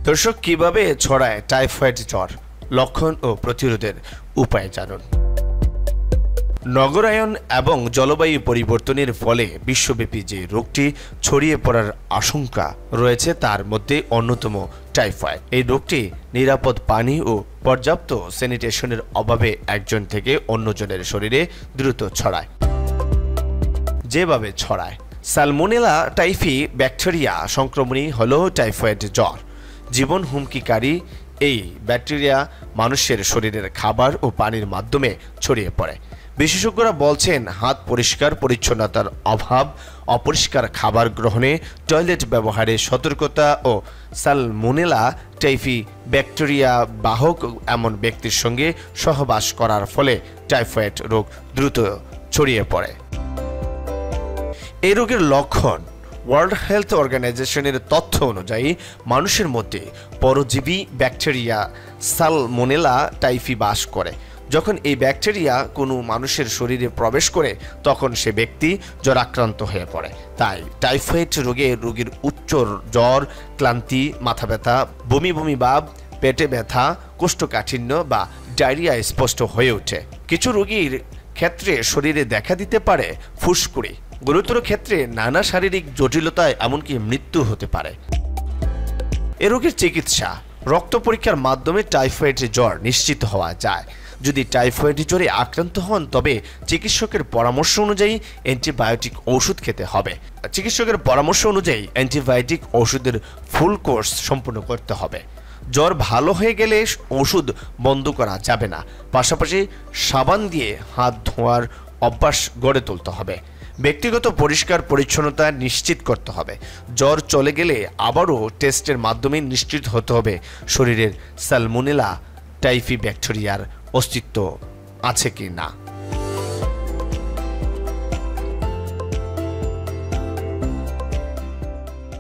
দর্শক, কিভাবে ছড়ায় টাইফয়েড জ্বর, লক্ষণ ও প্রতিরোধের উপায় জানুন। নগরায়ন এবং জলবায়ু পরিবর্তনের ফলে বিশ্বব্যাপী যে রোগটি ছড়িয়ে পড়ার আশঙ্কা রয়েছে তার মধ্যে অন্যতম টাইফয়েড। এই রোগটি নিরাপদ পানি ও পর্যাপ্ত স্যানিটেশনের অভাবে একজন থেকে অন্যজনের শরীরে দ্রুত ছড়ায়। যেভাবে ছড়ায়, সালমোনেলা টাইফি ব্যাকটেরিয়া সংক্রমণই হল টাইফয়েড জ্বর। জীবন হুমকিকারী এই ব্যাকটেরিয়া মানুষের শরীরের খাবার ও পানির মাধ্যমে ছড়িয়ে পড়ে। বিশেষজ্ঞরা বলছেন, হাত পরিষ্কার পরিচ্ছন্নতার অভাব, অপরিষ্কার খাবার গ্রহণে, টয়লেট ব্যবহারে সতর্কতা ও সালমোনেলা টাইফি ব্যাকটেরিয়া বাহক এমন ব্যক্তির সঙ্গে সহবাস করার ফলে টাইফয়েড রোগ দ্রুত ছড়িয়ে পড়ে। এই রোগের লক্ষণ, ওয়ার্ল্ড হেলথ অর্গানাইজেশনের তথ্য অনুযায়ী মানুষের মধ্যে পরজীবী ব্যাকটেরিয়া সালমোনেলা টাইফি বাস করে। যখন এই ব্যাকটেরিয়া কোনো মানুষের শরীরে প্রবেশ করে তখন সে ব্যক্তি জ্বরাক্রান্ত হয়ে পড়ে। তাই টাইফয়েড রোগীর উচ্চ জ্বর, ক্লান্তি, মাথা ব্যথা, বমি বমি ভাব, পেটে ব্যথা, কোষ্ঠকাঠিন্য বা ডায়রিয়া স্পষ্ট হয়ে ওঠে। কিছু রোগীর ক্ষেত্রে শরীরে দেখা দিতে পারে ফুসকুড়ি। গুরুতর ক্ষেত্রে নানা শারীরিক জটিলতায় এমনকি মৃত্যু হতে পারে। এ রোগের চিকিৎসা, রক্ত পরীক্ষার মাধ্যমে টাইফয়েড জ্বর নিশ্চিত হওয়া যায়। যদি টাইফয়েড জ্বরে আক্রান্ত হন তবে চিকিৎসকের পরামর্শ অনুযায়ী অ্যান্টিবায়োটিক ওষুধ খেতে হবে। চিকিৎসকের পরামর্শ অনুযায়ী অ্যান্টিবায়োটিক ওষুধের ফুল কোর্স সম্পূর্ণ করতে হবে। জ্বর ভালো হয়ে গেলে ওষুধ বন্ধ করা যাবে না। পাশাপাশি সাবান দিয়ে হাত ধোয়ার অভ্যাস গড়ে তুলতে হবে। ব্যক্তিগত পরিষ্কার পরিচ্ছন্নতা নিশ্চিত করতে হবে। জ্বর চলে গেলে আবারও টেস্টের মাধ্যমে নিশ্চিত হতে হবে শরীরের সালমোনেলা টাইফি ব্যাকটেরিয়ার অস্তিত্ব আছে কি না।